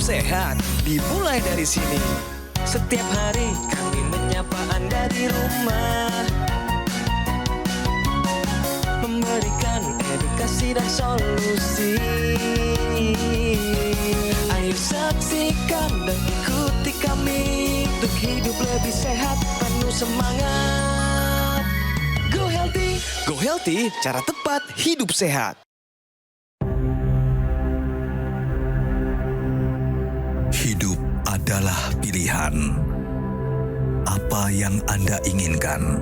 sehat dimulai dari sini. Setiap hari kami menyapa Anda di rumah, memberikan edukasi dan solusi. Ayo saksikan dan ikuti kami untuk hidup lebih sehat, penuh semangat. Go Healthy, cara tepat hidup sehat. Hidup adalah pilihan. Apa yang Anda inginkan?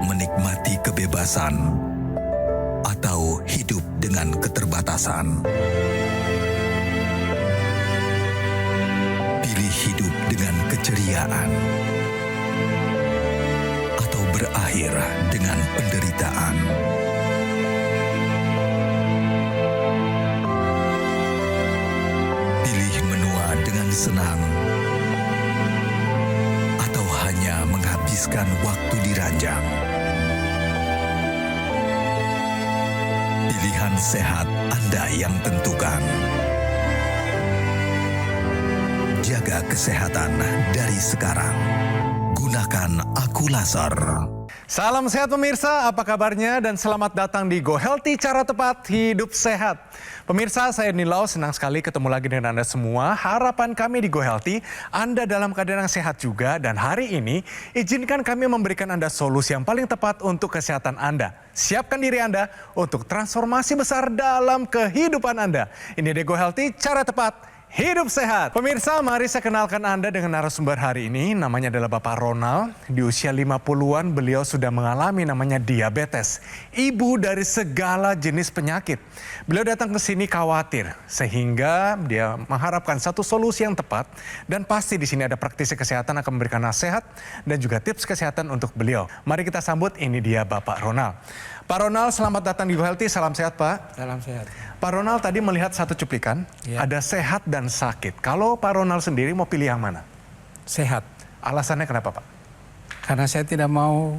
Menikmati kebebasan atau hidup dengan keterbatasan? Pilih hidup dengan keceriaan atau berakhir dengan penderitaan? Pilih menua dengan senang atau hanya menghabiskan waktu di ranjang? Pilihan sehat Anda yang tentukan. Jaga kesehatan dari sekarang. Gunakan Akulaser. Salam sehat pemirsa, apa kabarnya dan selamat datang di Go Healthy, cara tepat hidup sehat. Pemirsa, saya Nilau, senang sekali ketemu lagi dengan Anda semua. Harapan kami di Go Healthy, Anda dalam keadaan yang sehat juga, dan hari ini izinkan kami memberikan Anda solusi yang paling tepat untuk kesehatan Anda. Siapkan diri Anda untuk transformasi besar dalam kehidupan Anda. Ini di Go Healthy, cara tepat hidup sehat. Pemirsa, mari saya kenalkan Anda dengan narasumber hari ini. Namanya adalah Bapak Ronald. Di usia 50-an beliau sudah mengalami namanya diabetes. Ibu dari segala jenis penyakit. Beliau datang ke sini khawatir sehingga dia mengharapkan satu solusi yang tepat, dan pasti di sini ada praktisi kesehatan akan memberikan nasihat dan juga tips kesehatan untuk beliau. Mari kita sambut, ini dia Bapak Ronald. Pak Ronald, selamat datang di Go Healthy. Salam sehat, Pak. Salam sehat. Pak Ronald tadi melihat satu cuplikan, Ya. ada sehat dan sakit. Kalau Pak Ronald sendiri mau pilih yang mana? Sehat. Alasannya kenapa, Pak? Karena saya tidak mau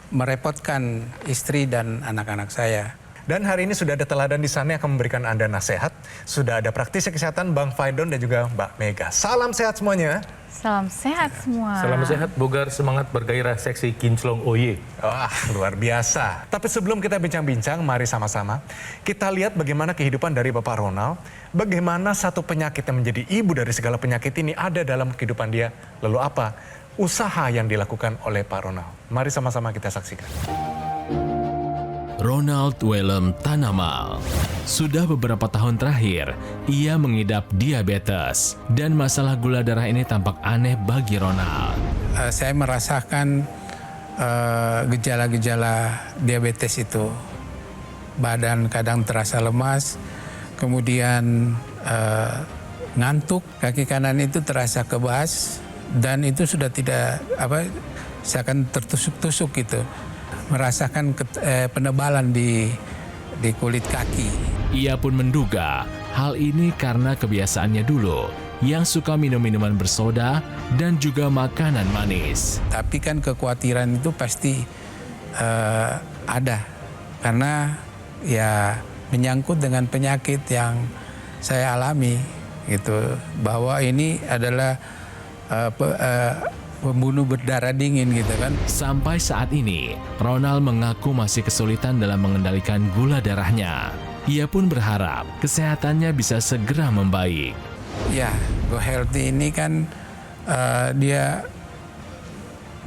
merepotkan istri dan anak-anak saya. Dan hari ini sudah ada teladan di sana yang akan memberikan Anda nasihat. Sudah ada praktisi kesehatan Bang Faidon dan juga Mbak Mega. Salam sehat semuanya. Salam sehat semua. Salam sehat, bugar, semangat, bergairah, seksi, kinclong, oye. Wah, luar biasa. Tapi sebelum kita bincang-bincang, mari sama-sama kita lihat bagaimana kehidupan dari Bapak Ronald. Bagaimana satu penyakit yang menjadi ibu dari segala penyakit ini ada dalam kehidupan dia. Lalu apa usaha yang dilakukan oleh Pak Ronald? Mari sama-sama kita saksikan. Ronald Willem Tanamal. Sudah beberapa tahun terakhir, ia mengidap diabetes dan masalah gula darah ini tampak aneh bagi Ronald. Saya merasakan gejala-gejala diabetes itu. Badan kadang terasa lemas, kemudian ngantuk, kaki kanan itu terasa kebas, dan itu sudah tidak seakan tertusuk-tusuk gitu. Merasakan penebalan di kulit kaki. Ia pun menduga hal ini karena kebiasaannya dulu yang suka minum minuman bersoda dan juga makanan manis. Tapi kan kekhawatiran itu pasti ada, karena ya menyangkut dengan penyakit yang saya alami gitu, bahwa ini adalah pembunuh berdarah dingin gitu kan. Sampai saat ini, Ronald mengaku masih kesulitan dalam mengendalikan gula darahnya. Ia pun berharap kesehatannya bisa segera membaik. Ya, Go Healthy ini kan dia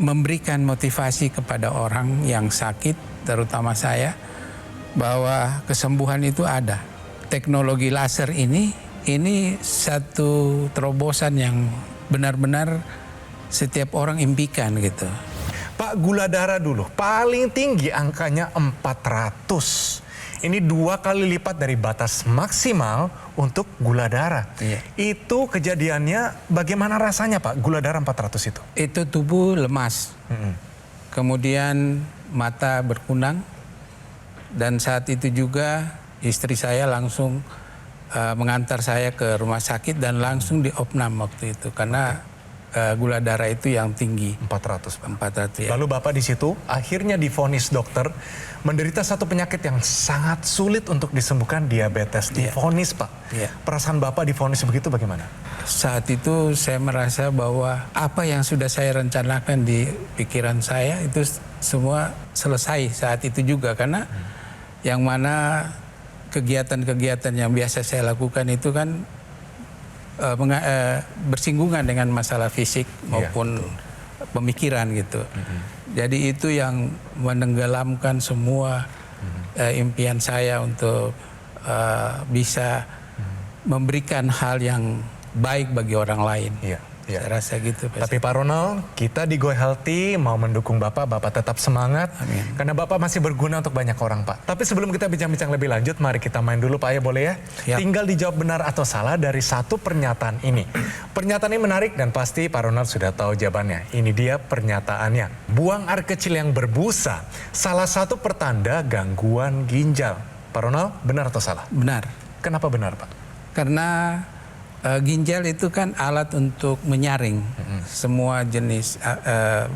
memberikan motivasi kepada orang yang sakit, terutama saya, bahwa kesembuhan itu ada. Teknologi laser ini satu terobosan yang benar-benar setiap orang impikan gitu. Pak, gula darah dulu, paling tinggi angkanya 400. Ini 2 kali lipat dari batas maksimal untuk gula darah. Iya. Itu kejadiannya bagaimana rasanya, Pak, gula darah 400 itu? Itu tubuh lemas, kemudian mata berkunang, dan saat itu juga istri saya langsung mengantar saya ke rumah sakit dan langsung diopnam waktu itu, karena gula darah itu yang tinggi. 400, Pak. 400 ya. Lalu Bapak di situ akhirnya divonis dokter menderita satu penyakit yang sangat sulit untuk disembuhkan, diabetes. Divonis, Pak. Iya. Perasaan Bapak divonis begitu bagaimana? Saat itu saya merasa bahwa apa yang sudah saya rencanakan di pikiran saya itu semua selesai saat itu juga, karena yang mana kegiatan-kegiatan yang biasa saya lakukan itu kan bersinggungan dengan masalah fisik maupun pemikiran gitu. Jadi itu yang menenggelamkan semua impian saya untuk bisa memberikan hal yang baik bagi orang lain. Saya rasa gitu. Tapi Pak Ronald, kita di Go Healthy mau mendukung Bapak tetap semangat. Amin. Karena Bapak masih berguna untuk banyak orang, Pak. Tapi sebelum kita bincang-bincang lebih lanjut, mari kita main dulu, Pak, ya, boleh ya? Siap. Tinggal dijawab benar atau salah dari satu pernyataan ini. Pernyataan ini menarik dan pasti Pak Ronald sudah tahu jawabannya. Ini dia pernyataannya. Buang air kecil yang berbusa, salah satu pertanda gangguan ginjal. Pak Ronald, benar atau salah? Benar. Kenapa benar, Pak? Karena ginjal itu kan alat untuk menyaring semua jenis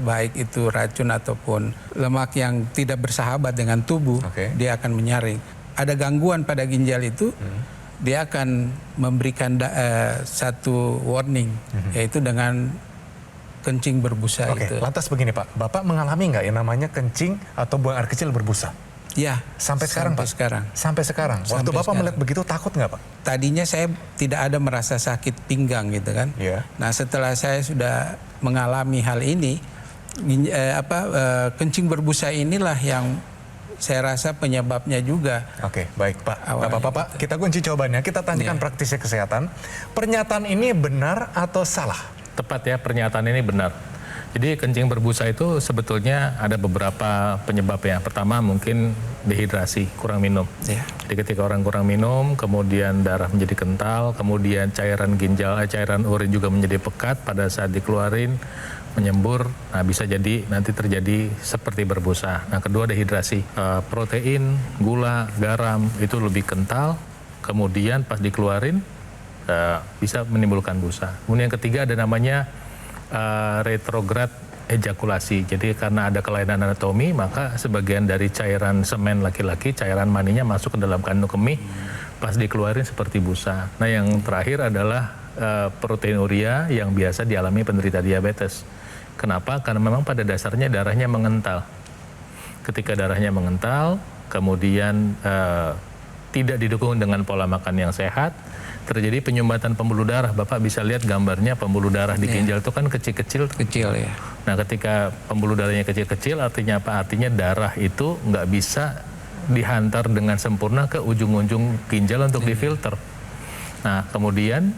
baik itu racun ataupun lemak yang tidak bersahabat dengan tubuh. Dia akan menyaring. Ada gangguan pada ginjal itu, dia akan memberikan satu warning, yaitu dengan kencing berbusa. Itu. Lantas begini, Pak, Bapak mengalami nggak yang namanya kencing atau buang air kecil berbusa? Ya, sampai sekarang, Pak? Sampai sekarang. Waktu Bapak melihat begitu takut nggak, Pak? Tadinya saya tidak ada merasa sakit pinggang gitu kan. Nah, setelah saya sudah mengalami hal ini, kencing berbusa inilah yang saya rasa penyebabnya juga. Oke, baik, Pak. Nggak apa-apa, Pak. Kita kunci jawabannya. Kita tanyakan praktisi kesehatan. Pernyataan ini benar atau salah? Tepat ya, pernyataan ini benar. Jadi kencing berbusa itu sebetulnya ada beberapa penyebabnya. Pertama mungkin dehidrasi, kurang minum. Jadi ketika orang kurang minum, kemudian darah menjadi kental, kemudian cairan ginjal, cairan urin juga menjadi pekat pada saat dikeluarin, menyembur. Nah, bisa jadi nanti terjadi seperti berbusa. Nah, kedua dehidrasi, protein, gula, garam itu lebih kental, kemudian pas dikeluarin bisa menimbulkan busa. Kemudian yang ketiga ada namanya retrograd ejakulasi. Jadi karena ada kelainan anatomi, maka sebagian dari cairan semen laki-laki, cairan maninya masuk ke dalam kandung kemih, pas dikeluarin seperti busa. Nah, yang terakhir adalah proteinuria yang biasa dialami penderita diabetes. Kenapa? Karena memang pada dasarnya darahnya mengental. Ketika darahnya mengental, kemudian tidak didukung dengan pola makan yang sehat, terjadi penyumbatan pembuluh darah. Bapak bisa lihat gambarnya, pembuluh darah di ginjal itu kan kecil-kecil. Kecil ya. Nah, ketika pembuluh darahnya kecil-kecil, artinya apa? Artinya darah itu nggak bisa dihantar dengan sempurna ke ujung-ujung ginjal untuk difilter. Nah, kemudian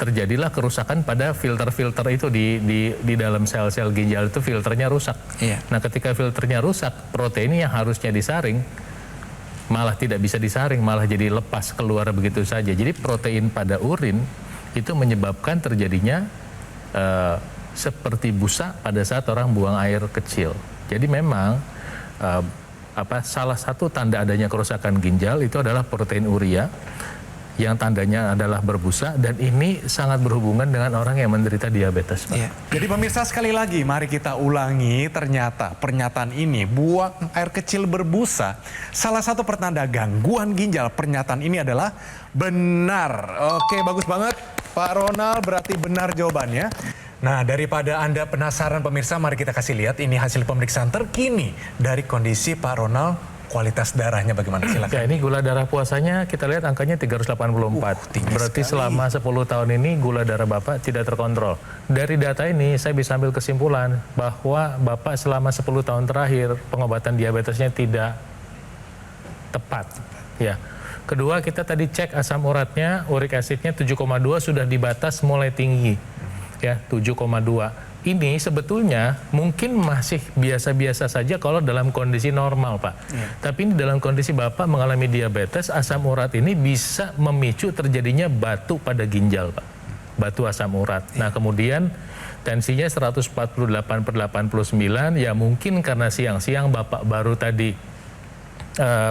terjadilah kerusakan pada filter-filter itu di dalam sel-sel ginjal itu, filternya rusak. Nah, ketika filternya rusak, protein yang harusnya disaring malah tidak bisa disaring, malah jadi lepas keluar begitu saja. Jadi protein pada urin itu menyebabkan terjadinya seperti busa pada saat orang buang air kecil. Jadi memang salah satu tanda adanya kerusakan ginjal itu adalah proteinuria, yang tandanya adalah berbusa, dan ini sangat berhubungan dengan orang yang menderita diabetes, Pak. Jadi pemirsa, sekali lagi mari kita ulangi, ternyata pernyataan ini, buang air kecil berbusa, salah satu pertanda gangguan ginjal. Pernyataan ini adalah benar. Oke, bagus banget Pak Ronald, berarti benar jawabannya. Nah, daripada Anda penasaran pemirsa, mari kita kasih lihat ini hasil pemeriksaan terkini dari kondisi Pak Ronald. Kualitas darahnya bagaimana? Silakan. Ya, ini gula darah puasanya kita lihat angkanya 384. Berarti selama 10 tahun ini gula darah Bapak tidak terkontrol. Dari data ini saya bisa ambil kesimpulan bahwa Bapak selama 10 tahun terakhir pengobatan diabetesnya tidak tepat. Ya. Kedua, kita tadi cek asam uratnya, uric acidnya 7,2 sudah di batas mulai tinggi. Ya, 7,2. Ini sebetulnya mungkin masih biasa-biasa saja kalau dalam kondisi normal, Pak. Tapi ini dalam kondisi Bapak mengalami diabetes, asam urat ini bisa memicu terjadinya batu pada ginjal, Pak. Batu asam urat. Nah, kemudian tensinya 148/89, ya mungkin karena siang-siang Bapak baru tadi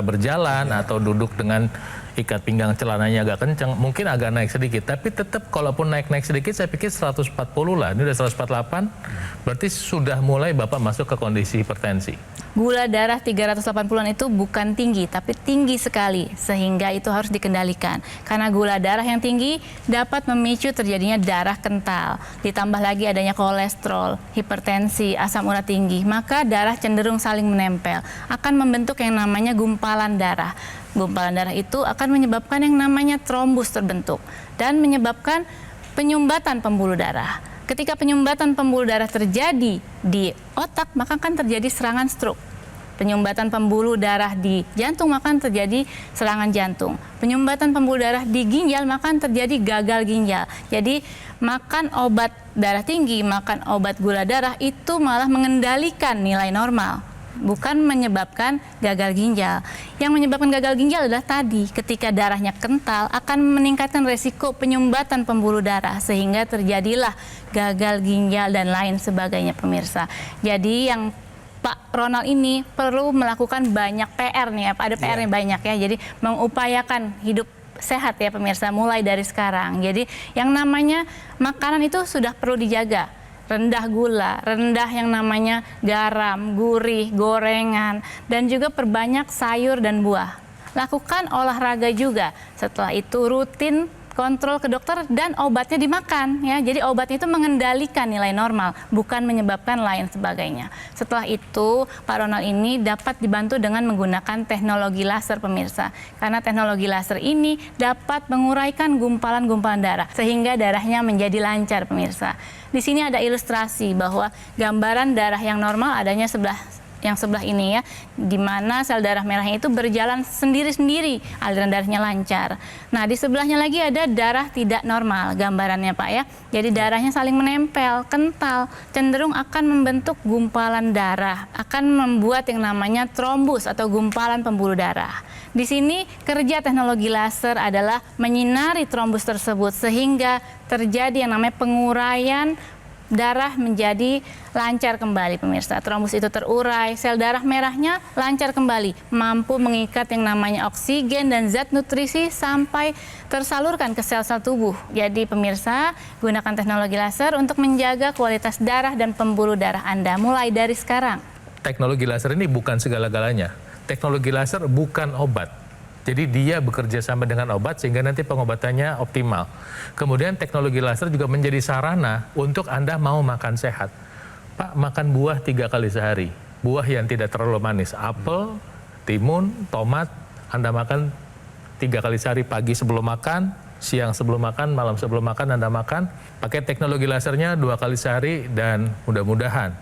berjalan atau duduk dengan ikat pinggang celananya agak kencang, mungkin agak naik sedikit. Tapi tetap kalaupun naik sedikit, saya pikir 140 lah. Ini udah 148, berarti sudah mulai Bapak masuk ke kondisi hipertensi. Gula darah 380-an itu bukan tinggi, tapi tinggi sekali, sehingga itu harus dikendalikan. Karena gula darah yang tinggi dapat memicu terjadinya darah kental, ditambah lagi adanya kolesterol, hipertensi, asam urat tinggi, maka darah cenderung saling menempel, akan membentuk yang namanya gumpalan darah. Gumpalan darah itu akan menyebabkan yang namanya trombus terbentuk, dan menyebabkan penyumbatan pembuluh darah. Ketika penyumbatan pembuluh darah terjadi di otak, maka akan terjadi serangan stroke. Penyumbatan pembuluh darah di jantung, maka terjadi serangan jantung. Penyumbatan pembuluh darah di ginjal, maka terjadi gagal ginjal. Jadi makan obat darah tinggi, makan obat gula darah itu malah mengendalikan nilai normal, bukan menyebabkan gagal ginjal. Yang menyebabkan gagal ginjal adalah tadi, ketika darahnya kental akan meningkatkan resiko penyumbatan pembuluh darah, sehingga terjadilah gagal ginjal dan lain sebagainya, pemirsa. Jadi yang Pak Ronald ini perlu melakukan banyak PR nih ya, Pak. Ada PR-nya banyak ya. Jadi mengupayakan hidup sehat ya pemirsa, mulai dari sekarang. Jadi yang namanya makanan itu sudah perlu dijaga. Rendah gula, rendah yang namanya garam, gurih, gorengan, dan juga perbanyak sayur dan buah. Lakukan olahraga juga. Setelah itu rutin kontrol ke dokter dan obatnya dimakan ya. Jadi obatnya itu mengendalikan nilai normal, bukan menyebabkan lain sebagainya. Setelah itu Pak Ronald ini dapat dibantu dengan menggunakan teknologi laser, pemirsa. Karena teknologi laser ini dapat menguraikan gumpalan-gumpalan darah sehingga darahnya menjadi lancar, pemirsa. Di sini ada ilustrasi bahwa gambaran darah yang normal adanya yang sebelah ini ya, di mana sel darah merahnya itu berjalan sendiri-sendiri, aliran darahnya lancar. Nah, di sebelahnya lagi ada darah tidak normal, gambarannya Pak ya. Jadi darahnya saling menempel, kental, cenderung akan membentuk gumpalan darah, akan membuat yang namanya trombus atau gumpalan pembuluh darah. Di sini kerja teknologi laser adalah menyinari trombus tersebut sehingga terjadi yang namanya penguraian darah menjadi lancar kembali, pemirsa. Trombus itu terurai, sel darah merahnya lancar kembali, mampu mengikat yang namanya oksigen dan zat nutrisi sampai tersalurkan ke sel-sel tubuh. Jadi pemirsa, gunakan teknologi laser untuk menjaga kualitas darah dan pembuluh darah Anda mulai dari sekarang. Teknologi laser ini bukan segala-galanya. Teknologi laser bukan obat. Jadi dia bekerja sama dengan obat sehingga nanti pengobatannya optimal. Kemudian teknologi laser juga menjadi sarana untuk Anda mau makan sehat. Pak, makan buah 3 kali sehari. Buah yang tidak terlalu manis. Apel, timun, tomat, Anda makan 3 kali sehari, pagi sebelum makan, siang sebelum makan, malam sebelum makan Anda makan. Pakai teknologi lasernya 2 kali sehari dan mudah-mudahan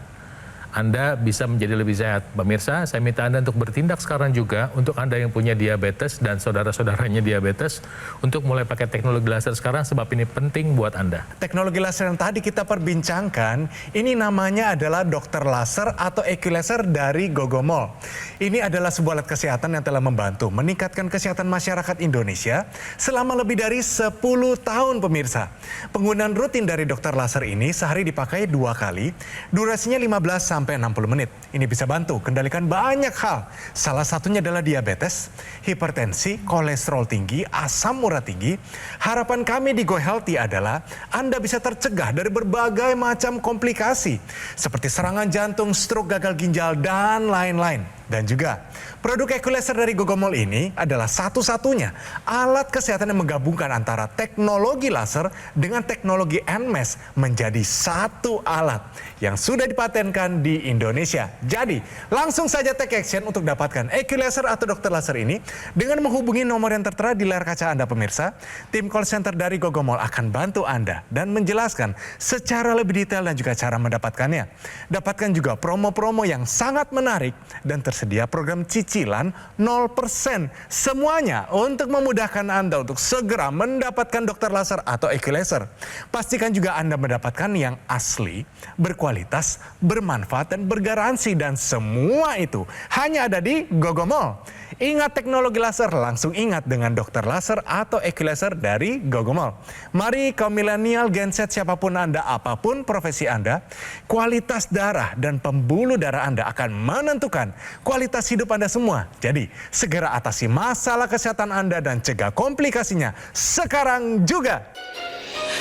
Anda bisa menjadi lebih sehat. Pemirsa, saya minta Anda untuk bertindak sekarang juga untuk Anda yang punya diabetes dan saudara-saudaranya diabetes untuk mulai pakai teknologi laser sekarang sebab ini penting buat Anda. Teknologi laser yang tadi kita perbincangkan, ini namanya adalah dokter laser atau EQ-laser dari Gogomol. Ini adalah sebuah alat kesehatan yang telah membantu meningkatkan kesehatan masyarakat Indonesia selama lebih dari 10 tahun, pemirsa. Penggunaan rutin dari dokter laser ini sehari dipakai 2 kali, durasinya 15 sampai 60 menit. Ini bisa bantu kendalikan banyak hal. Salah satunya adalah diabetes, hipertensi, kolesterol tinggi, asam urat tinggi. Harapan kami di Go Healthy adalah Anda bisa tercegah dari berbagai macam komplikasi seperti serangan jantung, stroke, gagal ginjal, dan lain-lain. Dan juga produk EQ-laser dari Gogomol ini adalah satu-satunya alat kesehatan yang menggabungkan antara teknologi laser dengan teknologi NMES menjadi satu alat yang sudah dipatenkan di Indonesia. Jadi langsung saja take action untuk dapatkan EQ-laser atau dokter laser ini dengan menghubungi nomor yang tertera di layar kaca Anda, pemirsa. Tim call center dari Gogomol akan bantu Anda dan menjelaskan secara lebih detail dan juga cara mendapatkannya. Dapatkan juga promo-promo yang sangat menarik dan tersedia program cicilan 0%. Semuanya untuk memudahkan Anda untuk segera mendapatkan dokter laser atau EQ-laser. Pastikan juga Anda mendapatkan yang asli, berkualitas, bermanfaat, dan bergaransi. Dan semua itu hanya ada di Gogomol. Ingat teknologi laser, langsung ingat dengan dokter laser atau equilaser dari Gogomol. Mari kaum milenial, Gen Z, siapapun Anda, apapun profesi Anda, kualitas darah dan pembuluh darah Anda akan menentukan kualitas hidup Anda semua. Jadi, segera atasi masalah kesehatan Anda dan cegah komplikasinya sekarang juga.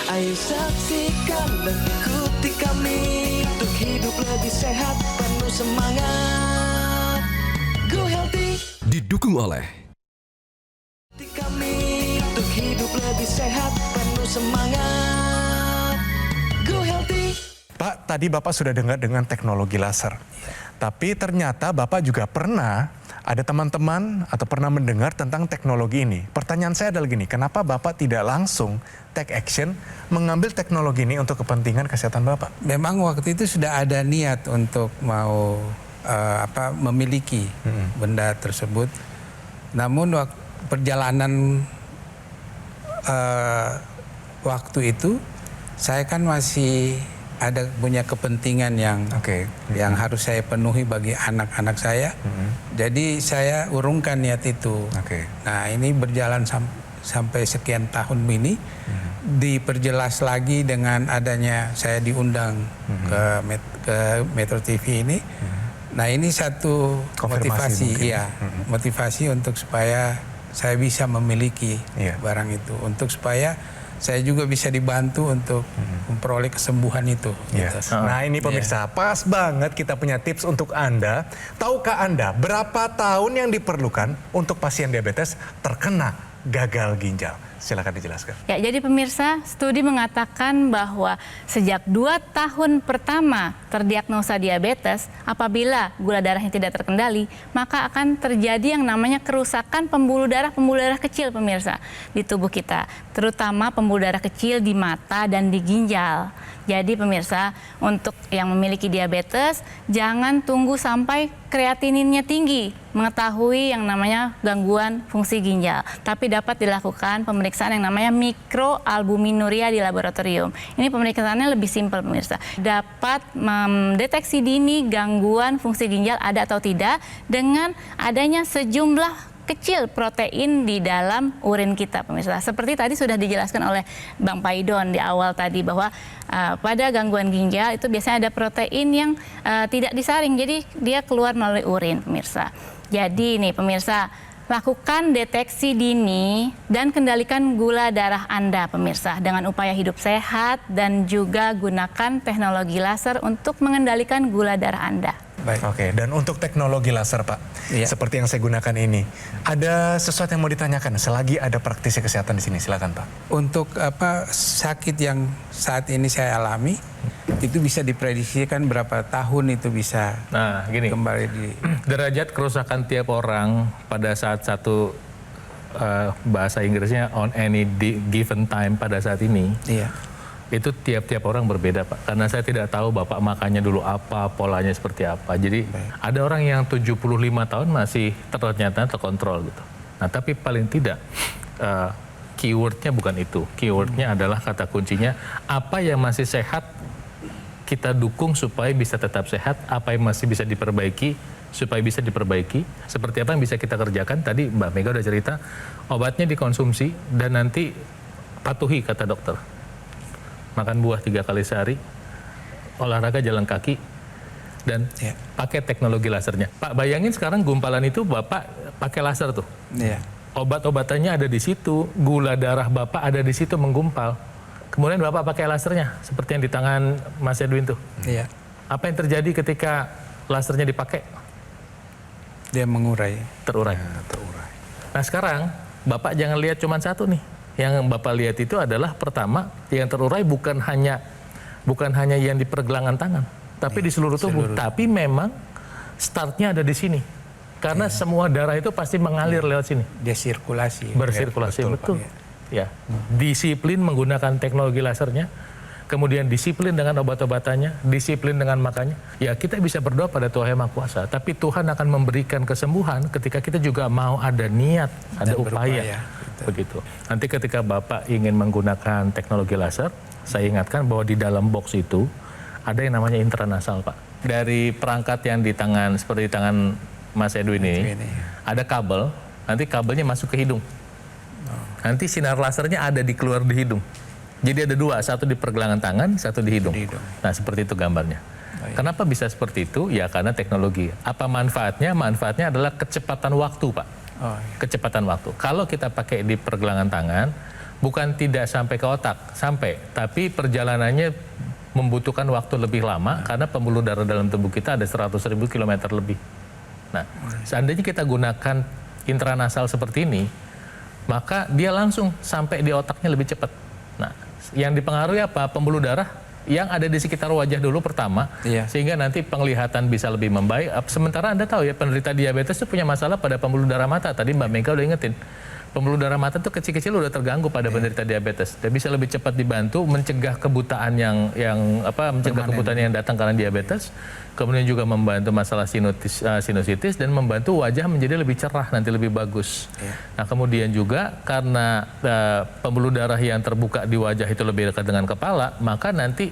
Ayo saksikan dan ikuti kami untuk hidup lebih sehat, penuh semangat. Go Healthy. Didukung oleh Kami untuk hidup lebih sehat, penuh semangat. Go Healthy. Pak, tadi Bapak sudah dengar dengan teknologi laser. Tapi ternyata Bapak juga pernah ada teman-teman atau pernah mendengar tentang teknologi ini. Pertanyaan saya adalah gini, kenapa Bapak tidak langsung take action mengambil teknologi ini untuk kepentingan kesehatan Bapak? Memang waktu itu sudah ada niat untuk mau memiliki benda tersebut. Namun perjalanan waktu itu saya kan masih ada punya kepentingan yang harus saya penuhi bagi anak-anak saya. Jadi saya urungkan niat itu. Nah, ini berjalan sampai sekian tahun ini. Diperjelas lagi dengan adanya saya diundang ke Metro TV ini. Nah, ini satu motivasi, motivasi untuk supaya saya bisa memiliki barang itu, untuk supaya saya juga bisa dibantu untuk memperoleh kesembuhan itu. Gitu. Nah, ini pemirsa, pas banget kita punya tips untuk Anda. Tahukah Anda berapa tahun yang diperlukan untuk pasien diabetes terkena gagal ginjal? Silakan dijelaskan. Ya, jadi pemirsa, studi mengatakan bahwa sejak 2 tahun pertama terdiagnosa diabetes, apabila gula darahnya tidak terkendali, maka akan terjadi yang namanya kerusakan pembuluh darah kecil, pemirsa, di tubuh kita, terutama pembuluh darah kecil di mata dan di ginjal. Jadi pemirsa, untuk yang memiliki diabetes, jangan tunggu sampai kreatininnya tinggi, mengetahui yang namanya gangguan fungsi ginjal. Tapi dapat dilakukan pemeriksaan yang namanya mikroalbuminuria di laboratorium. Ini pemeriksaannya lebih simpel, pemirsa. Dapat mendeteksi dini gangguan fungsi ginjal ada atau tidak dengan adanya sejumlah kecil protein di dalam urin kita, pemirsa. Seperti tadi sudah dijelaskan oleh Bang Paidon di awal tadi bahwa pada gangguan ginjal itu biasanya ada protein yang tidak disaring, jadi dia keluar melalui urin, pemirsa. Jadi nih pemirsa, lakukan deteksi dini dan kendalikan gula darah Anda, pemirsa, dengan upaya hidup sehat dan juga gunakan teknologi laser untuk mengendalikan gula darah Anda. Oke, dan untuk teknologi laser, Pak, seperti yang saya gunakan ini, ada sesuatu yang mau ditanyakan selagi ada praktisi kesehatan di sini, silakan, Pak. Untuk sakit yang saat ini saya alami, itu bisa diprediksikan berapa tahun itu bisa kembali di derajat kerusakan tiap orang pada saat satu bahasa Inggrisnya on any given time pada saat ini. Itu tiap-tiap orang berbeda, Pak. Karena saya tidak tahu Bapak makannya dulu apa, polanya seperti apa. Jadi ada orang yang 75 tahun masih ternyata terkontrol gitu. Nah, tapi paling tidak keywordnya bukan itu. Keywordnya adalah kata kuncinya apa yang masih sehat kita dukung supaya bisa tetap sehat, apa yang masih bisa diperbaiki supaya bisa diperbaiki. Seperti apa yang bisa kita kerjakan? Tadi Mbak Mega udah cerita, obatnya dikonsumsi dan nanti patuhi kata dokter. Makan buah 3 kali sehari, olahraga jalan kaki, dan pakai teknologi lasernya. Pak, bayangin sekarang gumpalan itu Bapak pakai laser tuh. Obat-obatannya ada di situ, gula darah Bapak ada di situ menggumpal. Kemudian Bapak pakai lasernya, seperti yang di tangan Mas Edwin tuh. Apa yang terjadi ketika lasernya dipakai? Dia mengurai. Terurai. Nah sekarang, Bapak jangan lihat cuma satu nih. Yang Bapak lihat itu adalah pertama yang terurai bukan hanya yang di pergelangan tangan, tapi di seluruh tubuh. Tapi memang startnya ada di sini, karena semua darah itu pasti mengalir lewat sini. Dia sirkulasi. Bersirkulasi, betul. Ya, disiplin menggunakan teknologi lasernya, kemudian disiplin dengan obat-obatannya, disiplin dengan makannya. Ya kita bisa berdoa pada Tuhan Yang Maha Kuasa, tapi Tuhan akan memberikan kesembuhan ketika kita juga mau ada niat, ada upaya. Begitu. Nanti ketika Bapak ingin menggunakan teknologi laser, saya ingatkan bahwa di dalam box itu ada yang namanya intranasal, Pak. Dari perangkat yang di tangan, seperti tangan Mas Edwin ini, ada kabel, nanti kabelnya masuk ke hidung. Nanti sinar lasernya ada keluar di hidung. Jadi ada dua, satu di pergelangan tangan, satu di hidung. Nah seperti itu gambarnya. Kenapa bisa seperti itu? Ya karena teknologi. Apa manfaatnya? Manfaatnya adalah kecepatan waktu, Pak. Kecepatan waktu. Kalau kita pakai di pergelangan tangan, bukan tidak sampai ke otak, sampai. Tapi perjalanannya membutuhkan waktu lebih lama karena pembuluh darah dalam tubuh kita ada 100.000 kilometer lebih. Nah, seandainya kita gunakan intranasal seperti ini, maka dia langsung sampai di otaknya lebih cepat. Nah, yang dipengaruhi apa? Pembuluh darah yang ada di sekitar wajah dulu pertama, sehingga nanti penglihatan bisa lebih membaik. Sementara Anda tahu ya, penderita diabetes itu punya masalah pada pembuluh darah mata. Tadi Mbak Mega udah ingetin. Pembuluh darah mata itu kecil-kecil udah terganggu pada penderita diabetes. Dan bisa lebih cepat dibantu mencegah kebutaan mencegah kebutaan yang datang karena diabetes. Kemudian juga membantu masalah sinusitis dan membantu wajah menjadi lebih cerah, nanti lebih bagus. Nah kemudian juga karena pembuluh darah yang terbuka di wajah itu lebih dekat dengan kepala, maka nanti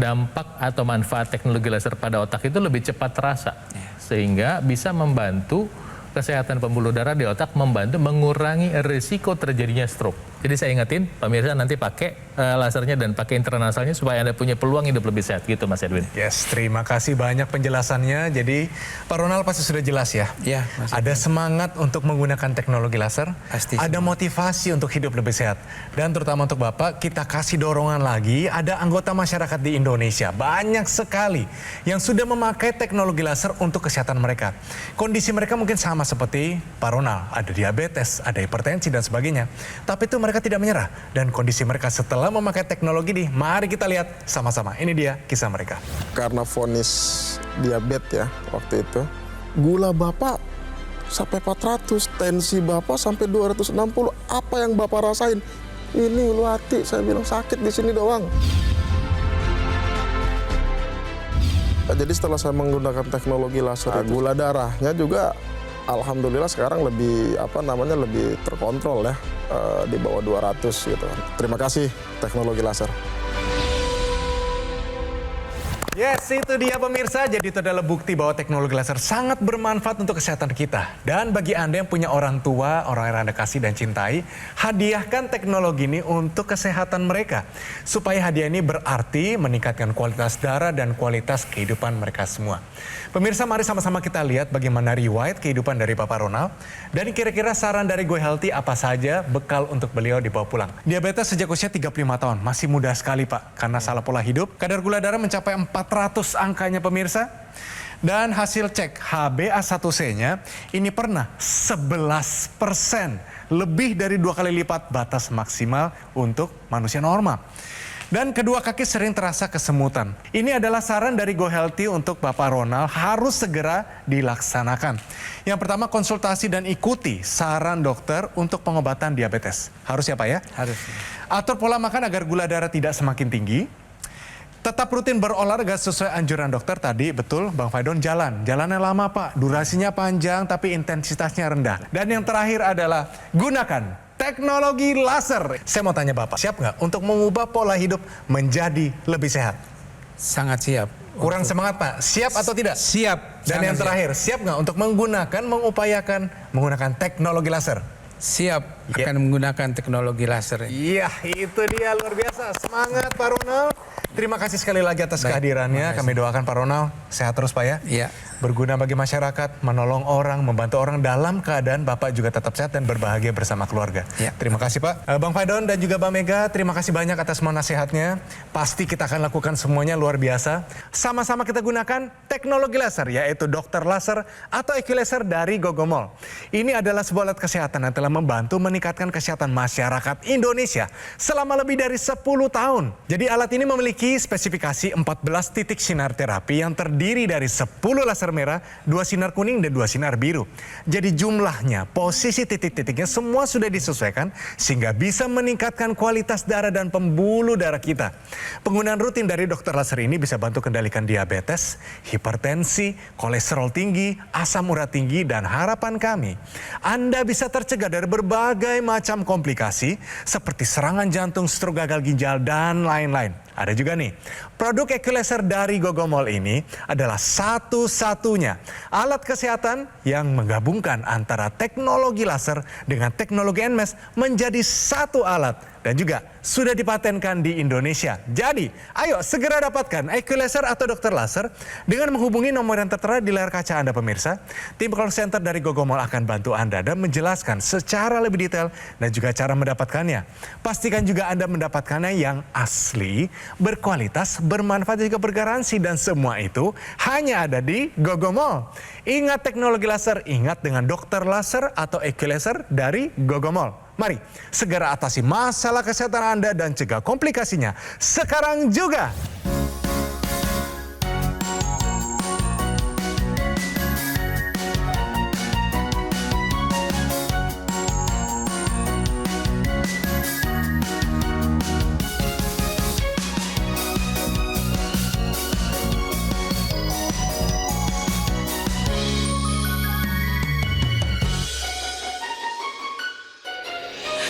dampak atau manfaat teknologi laser pada otak itu lebih cepat terasa. Sehingga bisa membantu kesehatan pembuluh darah di otak, membantu mengurangi risiko terjadinya stroke. Jadi saya ingetin, pemirsa nanti pakai lasernya dan pakai intranasalnya supaya Anda punya peluang hidup lebih sehat gitu, Mas Edwin. Yes, terima kasih banyak penjelasannya. Jadi Pak Ronald pasti sudah jelas ya. Iya. Ada semangat untuk menggunakan teknologi laser. Pasti. Ada motivasi untuk hidup lebih sehat. Dan terutama untuk Bapak, kita kasih dorongan lagi. Ada anggota masyarakat di Indonesia banyak sekali yang sudah memakai teknologi laser untuk kesehatan mereka. Kondisi mereka mungkin sama seperti Pak Ronald. Ada diabetes, ada hipertensi dan sebagainya. Tapi itu mereka tidak menyerah. Dan kondisi mereka setelah memakai teknologi ini, mari kita lihat sama-sama. Ini dia kisah mereka. Karena vonis diabetes ya waktu itu, gula Bapak sampai 400, tensi Bapak sampai 260. Apa yang Bapak rasain? Ini ulu hati, saya bilang sakit di sini doang. Jadi setelah saya menggunakan teknologi laser, gula darahnya juga alhamdulillah sekarang lebih lebih terkontrol ya, di bawah 200 gitu. Terima kasih teknologi laser. Yes, itu dia pemirsa. Jadi itu adalah bukti bahwa teknologi laser sangat bermanfaat untuk kesehatan kita. Dan bagi Anda yang punya orang tua, orang yang Anda kasih dan cintai, hadiahkan teknologi ini untuk kesehatan mereka. Supaya hadiah ini berarti meningkatkan kualitas darah dan kualitas kehidupan mereka semua. Pemirsa, mari sama-sama kita lihat bagaimana riwayat kehidupan dari Bapak Ronald. Dan kira-kira saran dari Go Healthy apa saja bekal untuk beliau dibawa pulang. Diabetes sejak usia 35 tahun, masih muda sekali Pak. Karena salah pola hidup, kadar gula darah mencapai 400 angkanya pemirsa. Dan hasil cek HbA1c-nya ini pernah 11%. Lebih dari 2 kali lipat batas maksimal untuk manusia normal. Dan kedua kaki sering terasa kesemutan. Ini adalah saran dari Go Healthy untuk Bapak Ronald harus segera dilaksanakan. Yang pertama, konsultasi dan ikuti saran dokter untuk pengobatan diabetes. Harus ya Pak ya? Harus. Atur pola makan agar gula darah tidak semakin tinggi. Tetap rutin berolahraga sesuai anjuran dokter tadi. Betul Bang Faidon, jalannya lama Pak, durasinya panjang tapi intensitasnya rendah. Dan yang terakhir adalah gunakan teknologi laser. Saya mau tanya Bapak, siap nggak untuk mengubah pola hidup menjadi lebih sehat? Sangat siap. Kurang semangat Pak, siap atau tidak? Siap. Dan yang terakhir, siap nggak untuk mengupayakan menggunakan teknologi laser? Siap akan menggunakan teknologi laser. Iya, itu dia, luar biasa. Semangat Pak Ronald. Terima kasih sekali lagi atas kehadirannya. Kami doakan Pak Ronald sehat terus Pak ya. Iya. Berguna bagi masyarakat, menolong orang, membantu orang dalam keadaan Bapak juga tetap sehat dan berbahagia bersama keluarga. Ya. Terima kasih Pak. Bang Faidon dan juga Mbak Mega, terima kasih banyak atas semua nasihatnya. Pasti kita akan lakukan semuanya luar biasa. Sama-sama kita gunakan teknologi laser, yaitu dokter laser atau Equilaser dari Gogomol. Ini adalah sebuah alat kesehatan yang telah membantu meningkatkan kesehatan masyarakat Indonesia selama lebih dari 10 tahun. Jadi alat ini memiliki spesifikasi 14 titik sinar terapi yang terdiri dari 10 laser merah, 2 sinar kuning, dan 2 sinar biru. Jadi jumlahnya, posisi titik-titiknya semua sudah disesuaikan sehingga bisa meningkatkan kualitas darah dan pembuluh darah kita. Penggunaan rutin dari dokter laser ini bisa bantu kendalikan diabetes, hipertensi, kolesterol tinggi, asam urat tinggi, dan harapan kami, Anda bisa tercegah dari berbagai macam komplikasi seperti serangan jantung, stroke, gagal ginjal, dan lain-lain. Ada juga nih, produk Equalizer dari Gogomol ini adalah satu-satunya alat kesehatan yang menggabungkan antara teknologi laser dengan teknologi NMES menjadi satu alat dan juga sudah dipatenkan di Indonesia. Jadi, ayo segera dapatkan Equalizer atau dokter laser dengan menghubungi nomor yang tertera di layar kaca Anda pemirsa. Tim call center dari Gogomol akan bantu Anda dan menjelaskan secara lebih detail dan juga cara mendapatkannya. Pastikan juga Anda mendapatkannya yang asli, berkualitas, bermanfaat, juga bergaransi, dan semua itu hanya ada di Gogomol. Ingat teknologi laser, ingat dengan dokter laser atau Equalizer dari Gogomol. Mari segera atasi masalah kesehatan Anda dan cegah komplikasinya sekarang juga.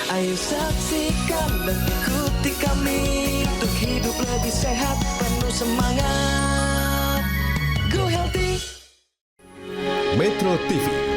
Ayo saksikan dan ikuti kami untuk hidup lebih sehat, penuh semangat. Go Healthy. Metro TV